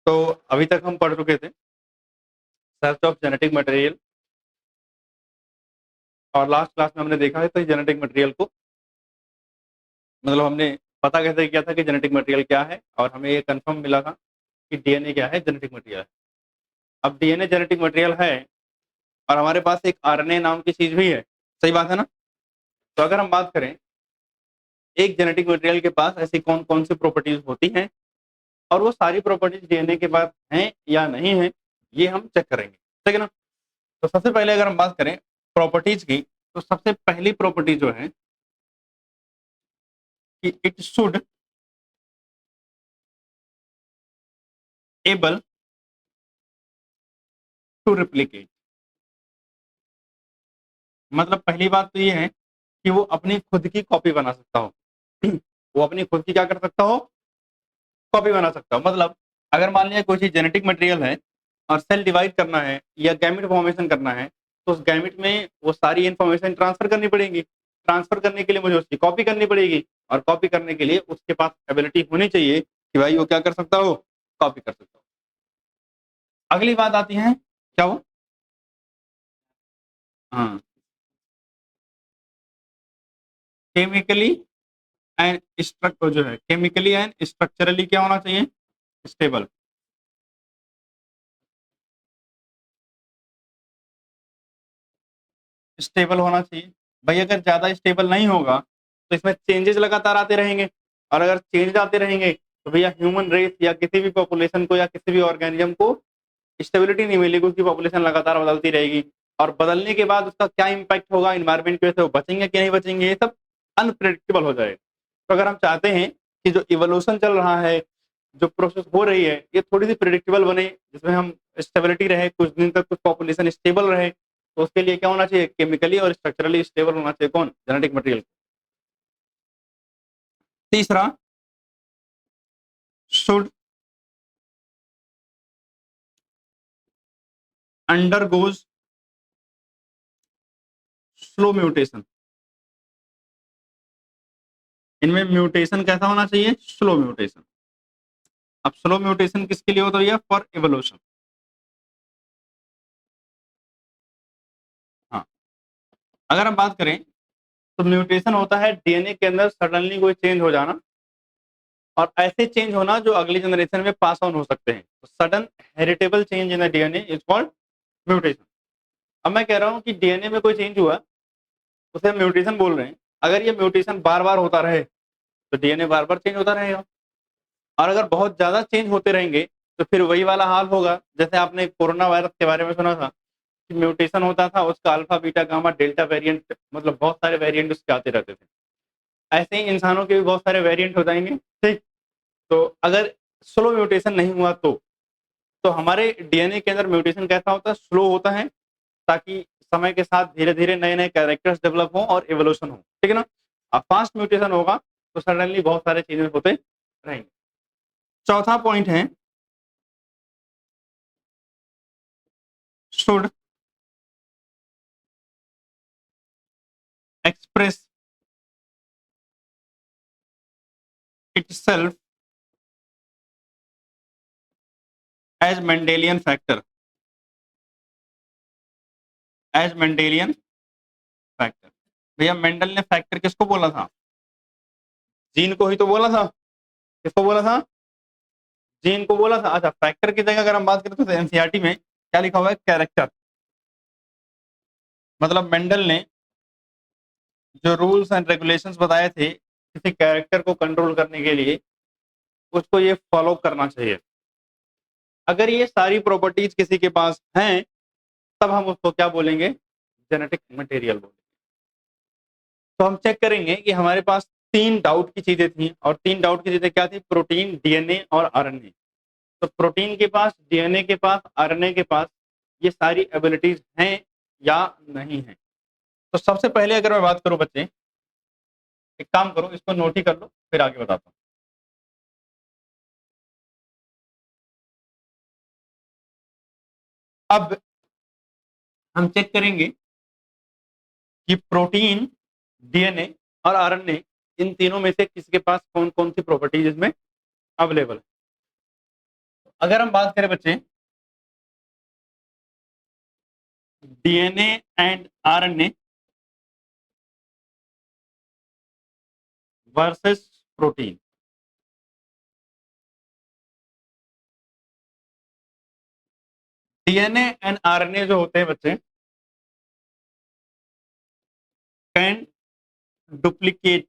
तो अभी तक हम पढ़ चुके थे सर्च ऑफ जेनेटिक मटेरियल, और लास्ट क्लास में हमने देखा है तो जेनेटिक मटेरियल को मतलब हमने पता कैसे किया था कि जेनेटिक मटेरियल क्या है, और हमें ये कंफर्म मिला था कि डीएनए क्या है, जेनेटिक मटेरियल है। अब डीएनए जेनेटिक मटेरियल है और हमारे पास एक आरएनए नाम की चीज भी है, सही बात है ना। तो अगर हम बात करें एक जेनेटिक मटेरियल के पास ऐसी कौन कौन सी प्रॉपर्टीज होती हैं और वो सारी प्रॉपर्टीज डीएनए के पास हैं या नहीं है, ये हम चेक करेंगे, ठीक है ना। तो सबसे पहले अगर हम बात करें प्रॉपर्टीज की, तो सबसे पहली प्रॉपर्टी जो है कि it should able to replicate. मतलब पहली बात तो ये है कि वो अपनी खुद की कॉपी बना सकता हो वो अपनी खुद की क्या कर सकता हो, कॉपी बना सकता हो। मतलब अगर मान लिया कोई चीज जेनेटिक मटेरियल है और सेल डिवाइड करना है या गैमेट फॉर्मेशन करना है, तो उस गैमेट में वो सारी इंफॉर्मेशन ट्रांसफर करनी पड़ेगी। ट्रांसफर करने के लिए मुझे उसकी कॉपी करनी पड़ेगी, और कॉपी करने के लिए उसके पास एबिलिटी होनी चाहिए कि भाई वो क्या कर सकता हो, कॉपी कर सकता हो। अगली बात आती है क्या वो, हाँ, केमिकली एंड स्ट्रक्चर जो है, केमिकली एंड स्ट्रक्चरली क्या होना चाहिए, स्टेबल। स्टेबल होना चाहिए। भाई अगर ज्यादा स्टेबल नहीं होगा तो इसमें चेंजेस लगातार आते रहेंगे, और अगर चेंज आते रहेंगे तो भैया ह्यूमन रेस या किसी भी पॉपुलेशन को या किसी भी ऑर्गेनिज्म को स्टेबिलिटी नहीं मिलेगी, उसकी पॉपुलेशन लगातार बदलती रहेगी। और बदलने के बाद उसका क्या इम्पैक्ट होगा इन्वायरमेंट पे, वो बचेंगे कि नहीं बचेंगे, ये सब अनप्रेडिक्टेबल हो जाएगा। तो अगर हम चाहते हैं कि जो इवोल्यूशन चल रहा है, जो प्रोसेस हो रही है, ये थोड़ी सी प्रिडिक्टेबल बने, जिसमें हम स्टेबिलिटी रहे, कुछ दिन तक कुछ पॉपुलेशन स्टेबल रहे, तो उसके लिए क्या होना चाहिए, केमिकली और स्ट्रक्चरली स्टेबल होना चाहिए कौन, जेनेटिक मटेरियल। तीसरा, शुड अंडरगोज स्लो म्यूटेशन। इनमें म्यूटेशन कैसा होना चाहिए, स्लो म्यूटेशन। अब स्लो म्यूटेशन किसके लिए होता है, फॉर इवोल्यूशन। हाँ, अगर हम बात करें तो म्यूटेशन होता है डीएनए के अंदर सडनली कोई चेंज हो जाना, और ऐसे चेंज होना जो अगली जनरेशन में पास ऑन हो सकते हैं। Sudden heritable change in the DNA is called mutation. अब मैं कह रहा हूं कि डीएनए में कोई चेंज हुआ, उसे म्यूटेशन बोल रहे हैं। अगर ये म्यूटेशन बार बार होता रहे तो डीएनए बार बार चेंज होता रहेगा, और अगर बहुत ज्यादा चेंज होते रहेंगे तो फिर वही वाला हाल होगा जैसे आपने कोरोना वायरस के बारे में सुना था कि म्यूटेशन होता था, उसका alpha beta gamma delta variant, मतलब बहुत सारे वेरिएंट उसके आते रहते थे। ऐसे ही इंसानों के भी बहुत सारे वेरिएंट हो जाएंगे, ठीक। तो अगर स्लो म्यूटेशन नहीं हुआ तो हमारे डीएनए के अंदर म्यूटेशन कैसा होता है, स्लो होता है, ताकि समय के साथ धीरे धीरे नए नए कैरेक्टर्स डेवलप हो और एवोल्यूशन हो, ठीक है ना। अब फास्ट म्यूटेशन होगा तो सडनली बहुत सारे चेंजेस होते रहेंगे। चौथा पॉइंट है, should express itself as Mendelian factor, as Mendelian factor. भैया मेंडल ने फैक्टर किसको बोला था, जीन को ही तो बोला था। किसको बोला था, जीन को बोला था। अच्छा, फैक्टर की जगह अगर हम बात करें तो एनसीईआरटी में क्या लिखा हुआ है, कैरेक्टर। मतलब मेंडल ने जो रूल्स एंड रेगुलेशंस बताए थे किसी कैरेक्टर को कंट्रोल करने के लिए, उसको ये फॉलो करना चाहिए। अगर ये सारी प्रॉपर्टीज किसी के पास हैं तब हम उसको क्या बोलेंगे, जेनेटिक मटेरियल बोलेंगे। तो हम चेक करेंगे कि हमारे पास तीन डाउट की चीजें थी, और तीन डाउट की चीजें क्या थी, प्रोटीन, डीएनए और आरएनए। तो प्रोटीन के पास, डीएनए के पास, आरएनए के पास ये सारी एबिलिटीज हैं या नहीं है। तो सबसे पहले अगर मैं बात करूं बच्चे, एक काम करो, इसको नोट ही कर लो, फिर आगे बताता हूं। अब हम चेक करेंगे कि प्रोटीन, डीएनए और आरएनए, इन तीनों में से किसके पास कौन कौन सी प्रॉपर्टीज इसमें अवेलेबल है। अगर हम बात करें बच्चे DNA and RNA versus protein, DNA and RNA जो होते हैं बच्चे कैन डुप्लीकेट,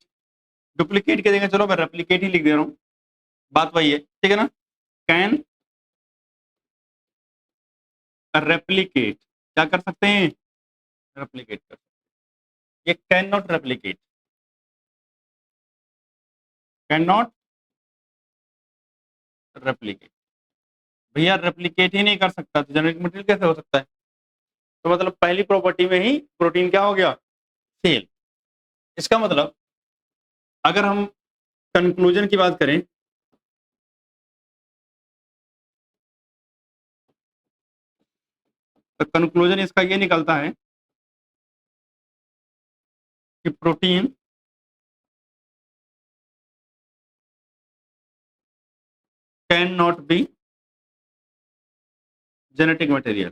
डुप्लीकेट के देंगे, चलो मैं रेप्लीकेट ही लिख दे रहा हूं, बात वही है, ठीक है ना। कैन रेप्लीकेट, क्या कर सकते हैं, रेप्लीकेट कर सकते हैं। ये can not replicate, can not replicate, भैया रेप्लीकेट ही नहीं कर सकता तो जेनेटिक मटेरियल कैसे हो सकता है। तो मतलब पहली प्रॉपर्टी में ही प्रोटीन क्या हो गया, फेल। इसका मतलब अगर हम कंक्लूजन की बात करें तो कंक्लूजन इसका ये निकलता है कि protein can not be genetic material.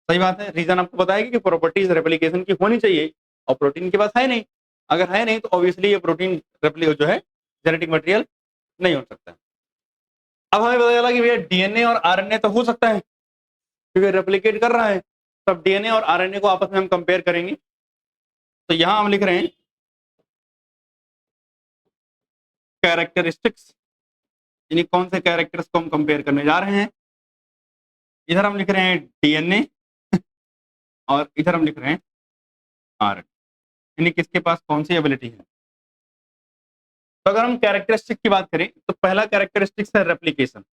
सही बात है, रीजन आपको बताएगी कि प्रॉपर्टीज रेप्लिकेशन की होनी चाहिए और प्रोटीन के पास है नहीं, अगर है नहीं तो ऑब्वियसली ये प्रोटीन रेप्लिक जो है जेनेटिक मटेरियल नहीं हो सकता। अब हमें पता चला कि भैया डीएनए और आरएनए तो हो सकता है क्योंकि रेप्लिकेट कर रहा है, तब डीएनए और आरएनए को आपस में हम कंपेयर करेंगे। तो यहां हम लिख रहे हैं कैरेक्टरिस्टिक्स, यानी कौन से कैरेक्टर्स को हम कंपेयर करने जा रहे हैं। इधर हम लिख रहे हैं डीएनए और इधर हम लिख रहे हैं आरएनए, यानी किसके पास कौन सी एबिलिटी है। तो अगर हम कैरेक्टरिस्टिक की बात करें तो पहला कैरेक्टरिस्टिक्स है रेप्लिकेशन,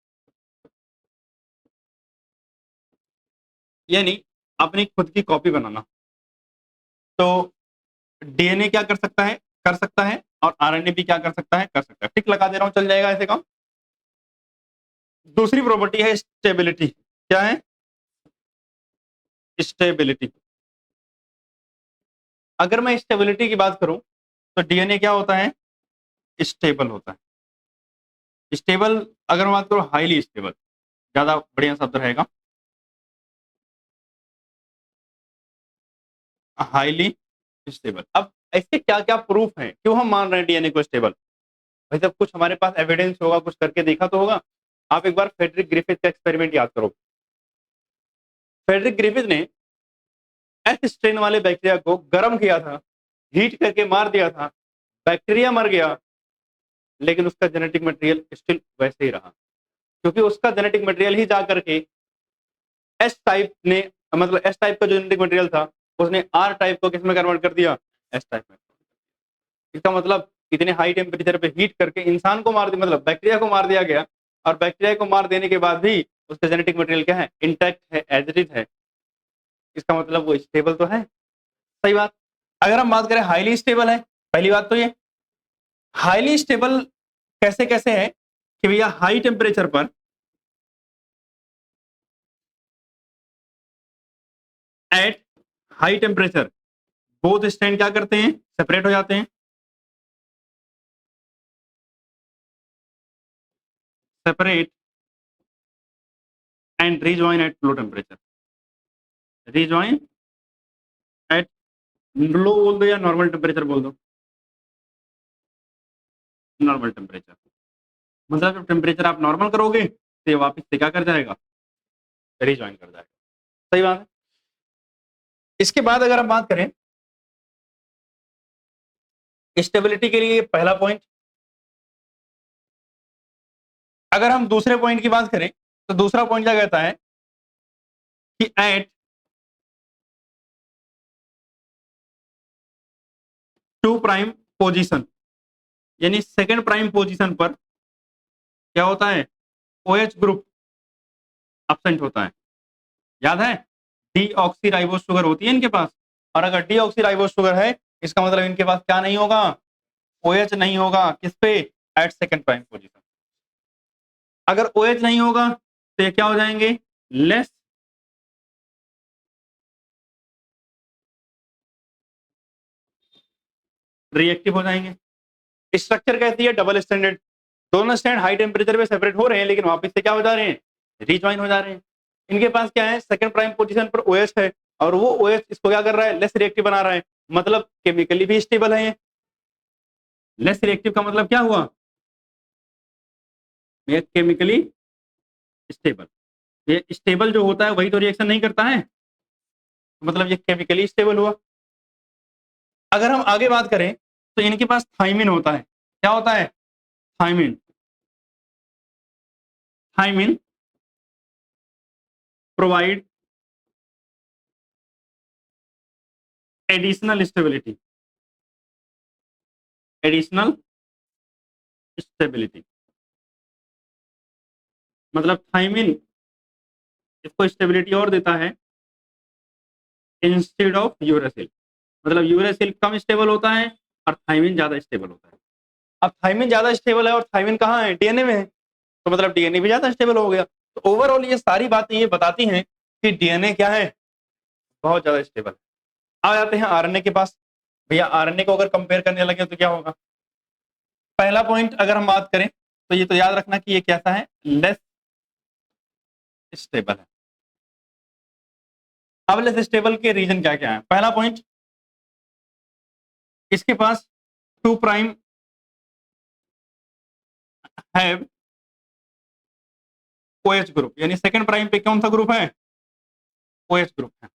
यानी अपनी खुद की कॉपी बनाना। तो डीएनए क्या कर सकता है, कर सकता है, और आरएनए भी क्या कर सकता है, कर सकता है। टिक लगा दे रहा हूं, चल जाएगा ऐसे काम। दूसरी प्रॉपर्टी है स्टेबिलिटी, क्या है, स्टेबिलिटी। अगर मैं स्टेबिलिटी की बात करूं तो डीएनए क्या होता है, स्टेबल होता है। स्टेबल अगर मैं बात करूं हाईली स्टेबल, ज्यादा बढ़िया शब्द रहेगा, हाईली स्टेबल। अब इसके क्या क्या प्रूफ है, क्यों हम मान रहे हैं डीएनए को स्टेबल। भाई साहब कुछ हमारे पास एविडेंस होगा, कुछ करके देखा तो होगा। आप एक बार फ्रेडरिक ग्रिफिथ का एक्सपेरिमेंट याद करो। फ्रेडरिक ग्रिफिथ ने एस स्ट्रेन वाले बैक्टीरिया को गर्म किया था, हीट करके मार दिया था, बैक्टीरिया मर गया, लेकिन उसका जेनेटिक मटेरियल स्टिल वैसे ही रहा, क्योंकि उसका जेनेटिक मटेरियल ही जा करके एस टाइप ने, मतलब एस टाइप का जो जेनेटिक मटेरियल था उसने आर टाइप को किसमें कन्वर्ट कर दिया, एस टाइप में। इसका मतलब इतने हाई टेम्परेचर पे हीट करके इंसान को मार दिया, मतलब बैक्टीरिया को मार दिया गया, और बैक्टीरिया को मार देने के बाद भी उसका जेनेटिक मटेरियल क्या है, इंटैक्ट है, एज इट इज है। इसका मतलब वो स्टेबल तो है। सही बात। अगर हम बात करें हाईली स्टेबल है, पहली बात तो ये हाईली स्टेबल कैसे कैसे है कि भैया हाई टेम्परेचर पर at high temperature both stand क्या करते हैं, सेपरेट हो जाते हैं, separate and rejoin at low temperature, rejoin at low बोल दो या नॉर्मल टेम्परेचर बोल दो, नॉर्मल टेम्परेचर। मतलब जब टेम्परेचर आप नॉर्मल करोगे तो ये वापस से क्या कर जाएगा, रिजॉइन कर जाएगा। सही बात है। इसके बाद अगर हम बात करें स्टेबिलिटी के लिए पहला पॉइंट, अगर हम दूसरे पॉइंट की बात करें तो दूसरा पॉइंट क्या कहता है कि एट टू प्राइम पोजीशन, यानी सेकेंड प्राइम पोजीशन पर क्या होता है, OH ग्रुप एब्सेंट होता है। याद है डीऑक्सीराइबोस शुगर होती है इनके पास, और अगर डीऑक्सीराइबोस शुगर है इसका मतलब इनके पास क्या नहीं होगा, OH नहीं होगा, किस पे, एट सेकेंड प्राइम पोजीशन। अगर OH नहीं होगा तो ये क्या हो जाएंगे, लेस रिएक्टिव हो जाएंगे। स्ट्रक्चर कहती है डबल स्टैंडर्ड, दोनों स्टैंड हाई टेम्परेचर पे सेपरेट हो रहे हैं लेकिन वापस से क्या हो जा रहे हैं, रिज्वाइन हो जा रहे हैं। इनके पास क्या है, सेकंड प्राइम पोजीशन पर OH है और वो OH इसको क्या कर रहा है, लेस रिएक्टिव बना रहा है, मतलब केमिकली भी स्टेबल है। लेस रिएक्टिव का मतलब क्या हुआ, ये केमिकली स्टेबल। ये स्टेबल जो होता है वही तो रिएक्शन नहीं करता है, मतलब ये केमिकली स्टेबल हुआ। अगर हम आगे बात करें तो इनके पास थाइमिन होता है, क्या होता है, thymine. Thymine provide additional stability, additional stability मतलब थाइमिन इसको स्टेबिलिटी और देता है इंस्टेड ऑफ यूरेसिल, मतलब यूरेसिल कम स्टेबल होता है और थाइमिन ज्यादा स्टेबल होता है। अब थाइमिन ज्यादा स्टेबल है और थाइमिन कहाँ है, डीएनए में है, तो मतलब डीएनए भी ज्यादा स्टेबल हो गया। तो ओवरऑल ये सारी बातें ये बताती हैं कि डीएनए क्या है, बहुत ज्यादा स्टेबल है। आ जाते हैं आरएनए के पास। भैया आरएनए को अगर कंपेयर करने लगे तो क्या होगा, पहला पॉइंट अगर हम बात करें तो ये तो याद रखना कि ये कैसा है, लेस स्टेबल है। अब लेस स्टेबल के रीजन क्या क्या है, पहला पॉइंट इसके पास 2 प्राइम हैव OH ग्रुप, यानी सेकंड प्राइम पे कौन सा ग्रुप है, OH ग्रुप है।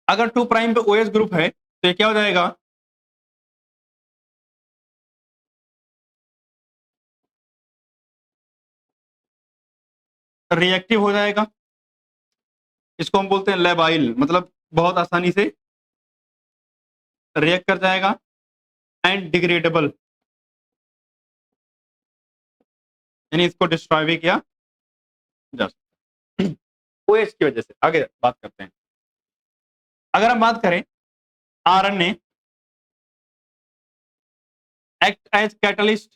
अगर 2 प्राइम पे OH ग्रुप है तो ये क्या हो जाएगा, रिएक्टिव हो जाएगा। इसको हम बोलते हैं लेबाइल, मतलब बहुत आसानी से रिएक्ट कर जाएगा। एंड डिग्रेडेबल, यानी इसको डिस्ट्रॉय भी किया जा सकता है OH की वजह से। आगे बात करते हैं। अगर हम बात करें आरएनए एक्ट एज कैटलिस्ट,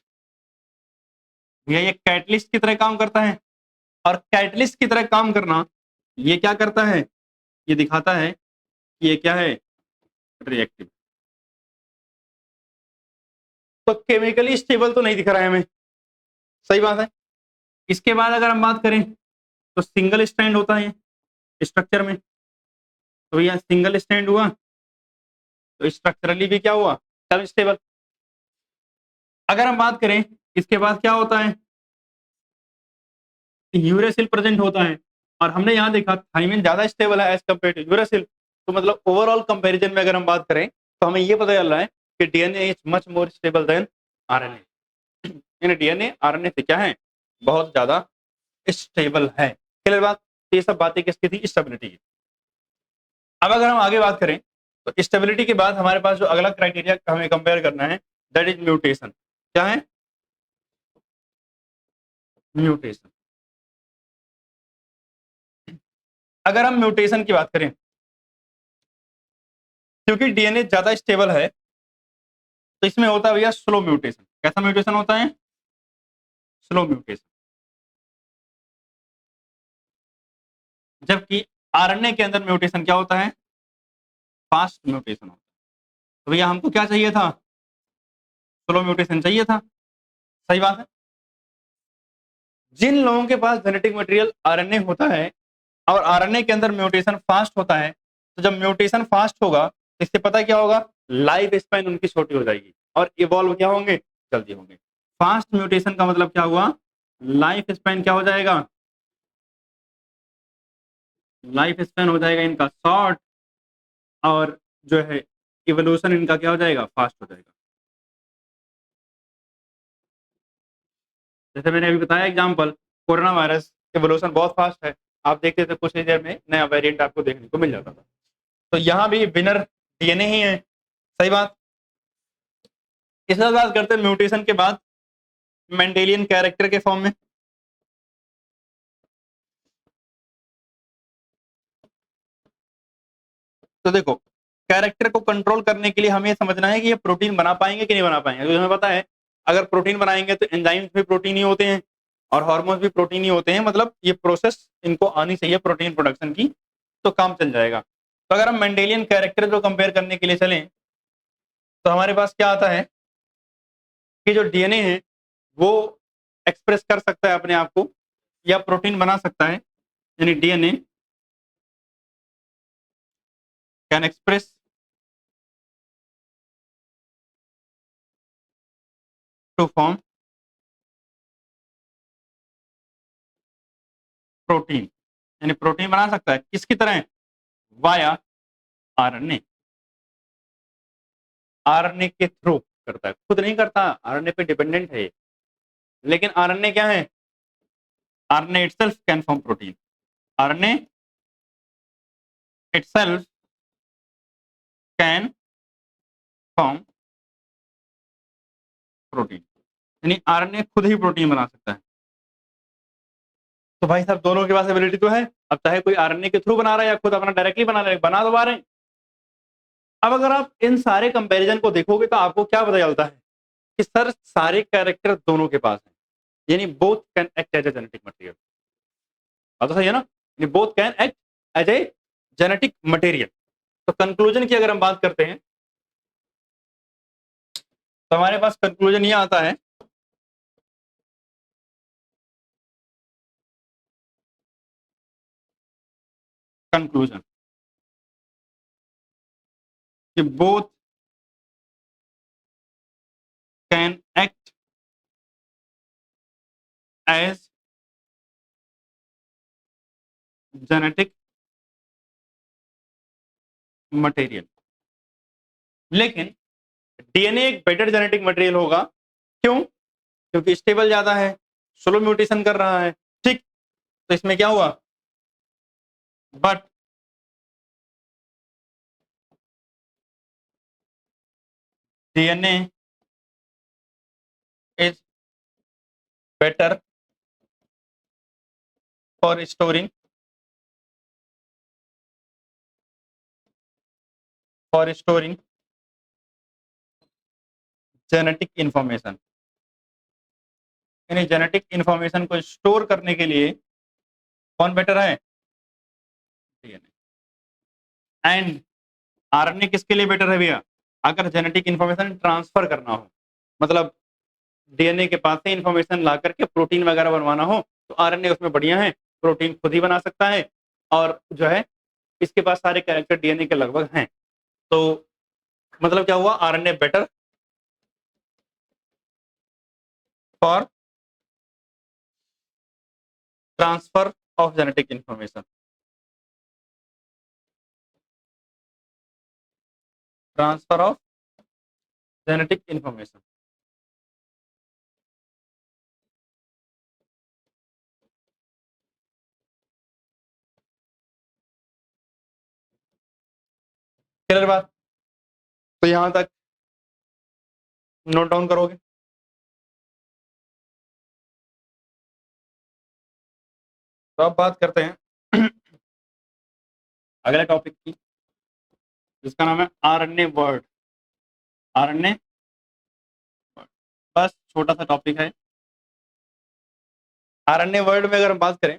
ये कैटलिस्ट की तरह काम करता है और कैटलिस्ट की तरह काम करना ये क्या करता है, ये दिखाता है कि ये क्या है, रिएक्टिव। तो केमिकली स्टेबल तो नहीं दिख रहा है हमें, सही बात है। इसके बाद अगर हम बात करें तो सिंगल स्टैंड होता है स्ट्रक्चर में, तो यह सिंगल स्टैंड हुआ तो स्ट्रक्चरली भी क्या हुआ, सेल्फ स्टेबल। अगर हम बात करें इसके बाद क्या होता है, यूरेसिल प्रेजेंट होता है और हमने यहाँ देखा थाइमिन ज्यादा स्टेबल है एज कम्पेयर टू यूरेसिल। तो मतलब ओवरऑल कंपैरिजन में अगर हम बात करें तो हमें ये पता चल रहा है कि DNA is much more stable then RNA, यानी डीएनए आरएनए से क्या है, बहुत ज्यादा स्टेबल है। क्लियर बात, ये सब बातें किसकी थी, स्टेबिलिटी की। अब अगर हम आगे बात करें तो स्टेबिलिटी के बाद हमारे पास जो अगला क्राइटेरिया हमें कंपेयर करना है दैट इज म्यूटेशन। क्या है, म्यूटेशन। अगर हम म्यूटेशन की बात करें, क्योंकि डीएनए ज्यादा स्टेबल है तो इसमें होता है भैया स्लो म्यूटेशन। कैसा म्यूटेशन होता है, स्लो म्यूटेशन। जबकि आरएनए के अंदर म्यूटेशन क्या होता है, फास्ट म्यूटेशन होता है। तो भैया हमको क्या चाहिए था, स्लो म्यूटेशन चाहिए था, सही बात है। जिन लोगों के पास जेनेटिक मटेरियल आरएनए होता है और आरएनए के अंदर म्यूटेशन फास्ट होता है, तो जब म्यूटेशन फास्ट होगा तो इससे पता क्या होगा, लाइफ स्पैन उनकी छोटी हो जाएगी और इवॉल्व क्या होंगे, जल्दी होंगे। फास्ट म्यूटेशन का मतलब क्या हुआ, लाइफ स्पैन क्या हो जाएगा, लाइफ स्पैन हो जाएगा इनका शॉर्ट और जो है इवोल्यूशन इनका क्या हो जाएगा, फास्ट हो जाएगा। जैसे मैंने अभी बताया एग्जांपल, कोरोना वायरस इवोल्यूशन बहुत फास्ट है, आप देखते थे कुछ ही देर में नया वेरिएंट आपको देखने को मिल जाता था। तो यहाँ भी विनर डीएनए ही है, सही बात। इसके साथ बात करते हैं म्यूटेशन के बाद मेंडेलियन कैरेक्टर के फॉर्म में। तो देखो कैरेक्टर को कंट्रोल करने के लिए हमें समझना है कि ये प्रोटीन बना पाएंगे कि नहीं बना पाएंगे। तो हमें पता है अगर प्रोटीन बनाएंगे तो एंजाइम्स भी प्रोटीन ही होते हैं और हार्मोन्स भी प्रोटीन ही होते हैं, मतलब ये प्रोसेस इनको आनी चाहिए प्रोटीन प्रोडक्शन की, तो काम चल जाएगा। तो अगर हम मेंडेलियन कैरेक्टर को कंपेयर करने के लिए चलें तो हमारे पास क्या आता है कि जो डीएनए है वो एक्सप्रेस कर सकता है अपने आप को या प्रोटीन बना सकता है, यानी DNA can express to form protein, यानी प्रोटीन बना सकता है किसकी तरह, वाया आरएनए। आरएनए के थ्रू करता है, खुद नहीं करता, आरएनए पे डिपेंडेंट है, लेकिन आरएनए क्या है, RNA itself can form protein, RNA itself can form protein, यानी आरएनए खुद ही प्रोटीन बना सकता है। तो भाई साहब दोनों के पास एबिलिटी तो है, अब चाहे कोई आरएनए के थ्रू बना रहा है या खुद अपना डायरेक्टली बना रहे, बना तो पा रहे हैं। अब अगर आप इन सारे कंपैरिजन को देखोगे तो आपको क्या पता चलता है कि सर सारे कैरेक्टर दोनों के पास हैं, यानी both can act as a genetic material. बात तो सही है ना, यानी both can act as a genetic material. तो कंक्लूजन की अगर हम बात करते हैं तो हमारे पास कंक्लूजन ये आता है कंक्लूजन कि both can act as genetic material, लेकिन डीएनए एक बेटर जेनेटिक मटेरियल होगा। क्यों? क्योंकि स्टेबल ज्यादा है, स्लो म्यूटेशन कर रहा है, ठीक। तो इसमें क्या हुआ, but DNA is better for storing genetic information, यानी जेनेटिक इंफॉर्मेशन को स्टोर करने के लिए कौन बेटर है, डीएनए। एंड आरएनए किसके लिए बेटर है भैया, अगर जेनेटिक इंफॉर्मेशन ट्रांसफर करना हो, मतलब डीएनए के पास से इंफॉर्मेशन ला करके प्रोटीन वगैरह बनवाना हो तो आरएनए उसमें बढ़िया है, प्रोटीन खुद ही बना सकता है, और जो है इसके पास सारे कैरेक्टर डीएनए के लगभग हैं। तो मतलब क्या हुआ, RNA better for transfer of genetic information, transfer of genetic information. Clear बात, तो यहां तक नोट डाउन करोगे। तो अब बात करते हैं अगले टॉपिक की, जिसका नाम है आरएनए वर्ड। आरएनए बस छोटा सा टॉपिक है। आरएनए वर्ड में अगर हम बात करें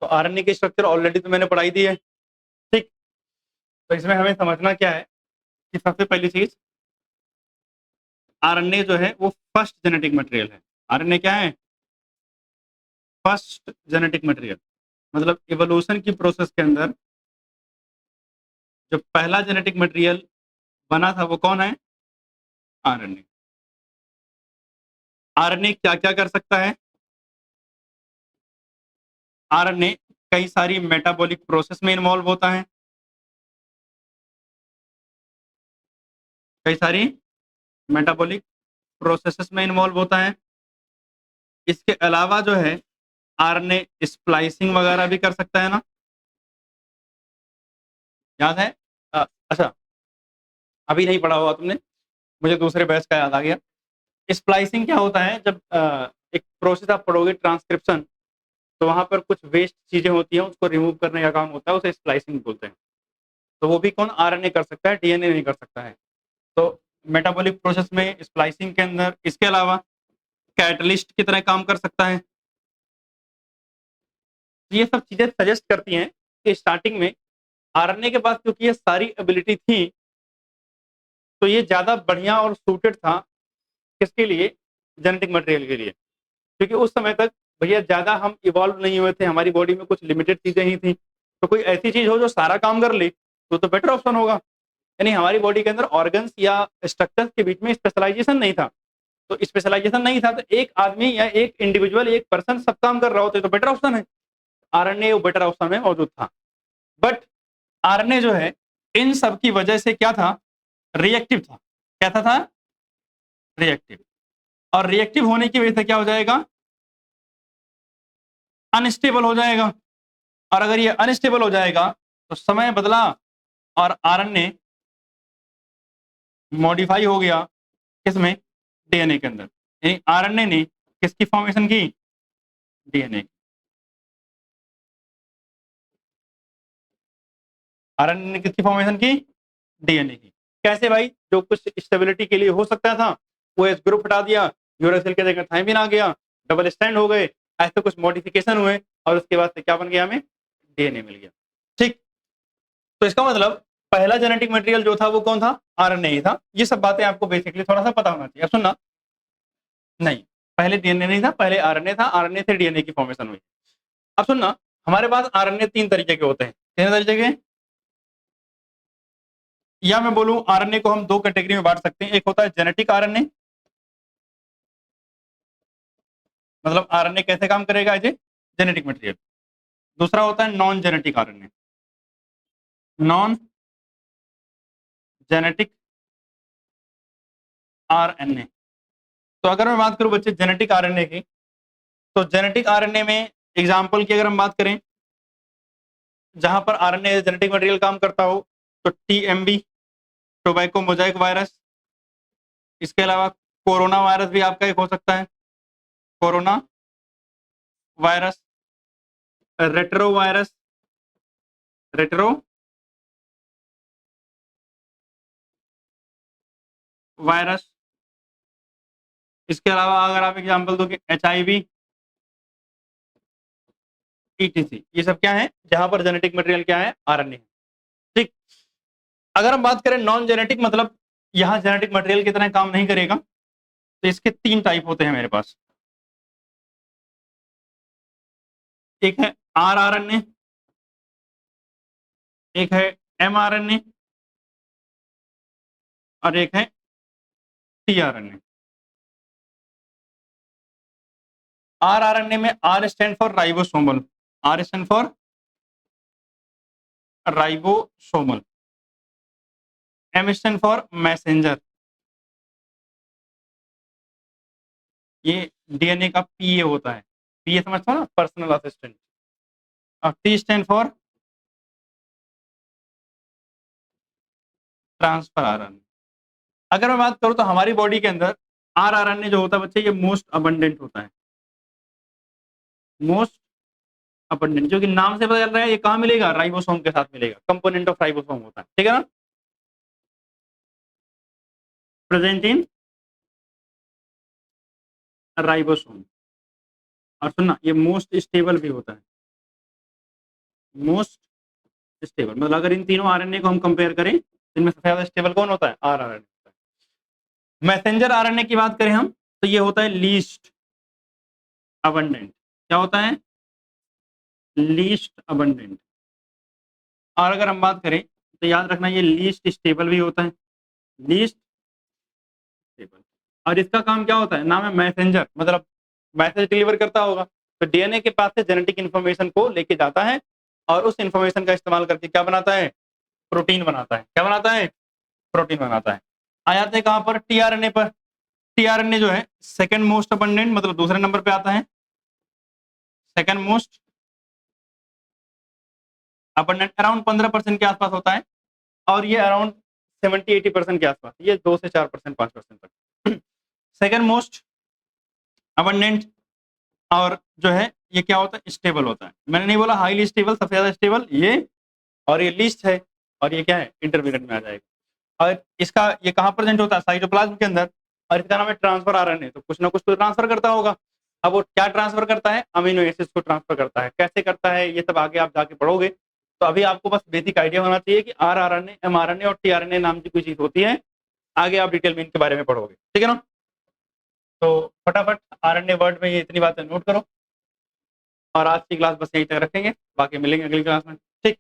तो आरएनए की स्ट्रक्चर ऑलरेडी तो मैंने पढ़ाई दी है, ठीक। तो इसमें हमें समझना क्या है कि सबसे पहली चीज, आरएनए जो है वो फर्स्ट जेनेटिक मटेरियल है। आरएनए क्या है, फर्स्ट जेनेटिक मटेरियल, मतलब इवोल्यूशन की प्रोसेस के अंदर जो पहला जेनेटिक मटेरियल बना था वो कौन है, आरएनए। आरएनए क्या क्या कर सकता है, आरएनए कई सारी मेटाबॉलिक प्रोसेस में इन्वॉल्व होता है, कई सारी मेटाबॉलिक प्रोसेसेस में इन्वॉल्व होता है। इसके अलावा जो है आरएनए स्प्लाइसिंग वगैरह भी कर सकता है ना, याद है? अच्छा, अभी नहीं पढ़ा हुआ तुमने, मुझे दूसरे बैच का याद आ गया। स्प्लाइसिंग क्या होता है, जब एक प्रोसेस आप पढ़ोगे ट्रांसक्रिप्शन, तो वहां पर कुछ वेस्ट चीजें होती हैं, उसको रिमूव करने का काम होता है, उसे स्प्लाइसिंग बोलते हैं। तो वो भी कौन, आरएनए कर सकता है, डीएनए नहीं कर सकता है। तो मेटाबॉलिक प्रोसेस में स्प्लाइसिंग के अंदर इसके अलावा कैटलिस्ट की तरह काम कर सकता है। तो ये सब चीजें सजेस्ट करती हैं कि स्टार्टिंग में आरएनए के पास क्योंकि ये सारी एबिलिटी थी, तो ये ज़्यादा बढ़िया और सूटेड था किसके लिए, जेनेटिक मटेरियल के लिए, क्योंकि उस समय तक भैया ज़्यादा हम इवॉल्व नहीं हुए थे, हमारी बॉडी में कुछ लिमिटेड चीज़ें ही थी। तो कोई ऐसी चीज़ हो जो सारा काम कर ले तो बेटर ऑप्शन होगा। यानी हमारी बॉडी के अंदर ऑर्गन्स या स्ट्रक्चर्स के बीच में स्पेशलाइजेशन नहीं था, तो स्पेशलाइजेशन नहीं था तो एक आदमी या एक इंडिविजुअल, एक पर्सन सब काम कर रहा होता तो बेटर ऑप्शन है, आरएनए बेटर ऑप्शन में मौजूद था। बट आरएनए जो है इन सब की वजह से क्या था, रिएक्टिव था। क्या था? रिएक्टिव। और रिएक्टिव होने की वजह से क्या हो जाएगा, अनस्टेबल हो जाएगा। और अगर ये अनस्टेबल हो जाएगा तो समय बदला और आरएनए मॉडिफाई हो गया किसमें, डीएनए के अंदर। यानी आरएनए ने किसकी फॉर्मेशन की, डीएनए। आरएनए ने किसकी फॉर्मेशन की, डीएनए की। कैसे भाई, जो कुछ स्टेबिलिटी के लिए हो सकता था वो एस ग्रुप हटा दिया, यूरासिल के जगह थाइमिन आ गया, डबल स्टैंड हो गए, ऐसे कुछ मॉडिफिकेशन हुए और उसके बाद से क्या बन गया, हमें डीएनए मिल गया। ठीक, तो इसका मतलब पहला जेनेटिक मटेरियल जो था वो कौन था, आरएनए ही था। ये सब बातें आपको बेसिकली थोड़ा सा पता होना चाहिए। अब सुनना, नहीं पहले डीएनए नहीं था, पहले आरएनए था, आरएनए से डीएनए की फॉर्मेशन हुई। अब सुनना, हमारे पास आरएनए तीन तरीके के होते हैं। तीन तरीके के, या मैं बोलूं आरएनए को हम दो कैटेगरी में बांट सकते हैं। एक होता है जेनेटिक आरएनए, मतलब आरएनए कैसे काम करेगा, एज ए जेनेटिक मटेरियल। दूसरा होता है non genetic RNA, non genetic RNA. तो अगर मैं बात करूं बच्चे जेनेटिक आरएनए की, तो जेनेटिक आरएनए में एग्जांपल की अगर हम बात करें, जहां पर आरएनए जेनेटिक मटेरियल काम करता हो, तो टीएमबी, टोबैको मोजाइक वायरस, इसके अलावा कोरोना वायरस भी आपका एक हो सकता है, corona virus, retro virus, retro virus. इसके अलावा अगर आप एग्जांपल दो कि एचआईवी, ईटीसी, ये सब क्या है, जहां पर जेनेटिक मटेरियल क्या है, आरएनए है। ठीक, अगर हम बात करें नॉन जेनेटिक, मतलब यहाँ जेनेटिक मटेरियल की तरह काम नहीं करेगा, तो इसके तीन टाइप होते हैं मेरे पास। एक है आरआरएनए, एक है एमआरएनए और एक है टीआरएनए। आरआरएनए में R stand for ribosomal, R stand for ribosomal, M stand for messenger, ये डीएनए का पीए होता है, पीए समझते हो ना, पर्सनल असिस्टेंट। और T stand for transfer RNA. अगर मैं बात करूं तो हमारी बॉडी के अंदर आरआरएनए जो होता है बच्चे, ये मोस्ट अबंडेंट होता है, मोस्ट अबंडेंट, जो कि नाम से पता चल रहा है ये कहाँ मिलेगा, राइबोसोम के साथ मिलेगा, कंपोनेंट ऑफ राइबोसोम होता है, ठीक है ना, प्रेजेंट इन राइबोसोम। और सुनना, ये मोस्ट स्टेबल भी होता है, मोस्ट स्टेबल, मतलब अगर इन तीनों आरएनए को हम कंपेयर करें, इनमें सबसे ज्यादा स्टेबल कौन होता है, आरआरएनए। मैसेंजर आरएनए की बात करें हम, तो ये होता है लीस्ट अबंडेंट। क्या होता है, लीस्ट अबंडेंट। और अगर हम बात करें तो याद रखना, ये लीस्ट स्टेबल भी होता है, लीस्ट स्टेबल। और इसका काम क्या होता है, नाम है मैसेंजर, मतलब मैसेज डिलीवर करता होगा। तो डीएनए के पास से जेनेटिक इन्फॉर्मेशन को लेके जाता है और उस इन्फॉर्मेशन का इस्तेमाल करके क्या बनाता है, प्रोटीन बनाता है। क्या बनाता है, प्रोटीन बनाता है। आ जाते हैं कहां पर, टीआरएनए पर। टीआरएनए जो है सेकंड मोस्ट अबंडेंट, मतलब दूसरे नंबर पे आता है, सेकंड मोस्ट अबंडेंट, अराउंड 15% के आसपास होता है। और ये अराउंड 70-80% के आसपास, ये 2 से 4%, 5% तक सेकंड मोस्ट अबंडेंट। और जो है ये क्या होता है, स्टेबल होता है। मैंने नहीं बोला हाईली स्टेबल, सबसे ज्यादा स्टेबल ये, और ये लीस्ट है, और ये क्या है, इंटरमीडिएट में आ जाएगा। और इसका ये कहाँ प्रेजेंट होता है, साइटोप्लाज्म के अंदर। और इसका नाम है ट्रांसफर आरएनए, तो कुछ ना कुछ तो ट्रांसफर करता होगा। अब वो क्या ट्रांसफर करता है, अमीनो एसिड्स को ट्रांसफर करता है। कैसे करता है ये सब आगे आप जाके पढ़ोगे। तो अभी आपको बस बेसिक आइडिया होना चाहिए कि आरआरएनए, एमआरएनए और टीआरएनए नाम की कोई चीज होती है, आगे आप डिटेल में इनके बारे में पढ़ोगे, ठीक है ना। तो फटाफट आरएनए वर्ड में ये इतनी बातें नोट करो और आज की क्लास बस यहीं तक रखेंगे, बाकी मिलेंगे अगली क्लास में, ठीक।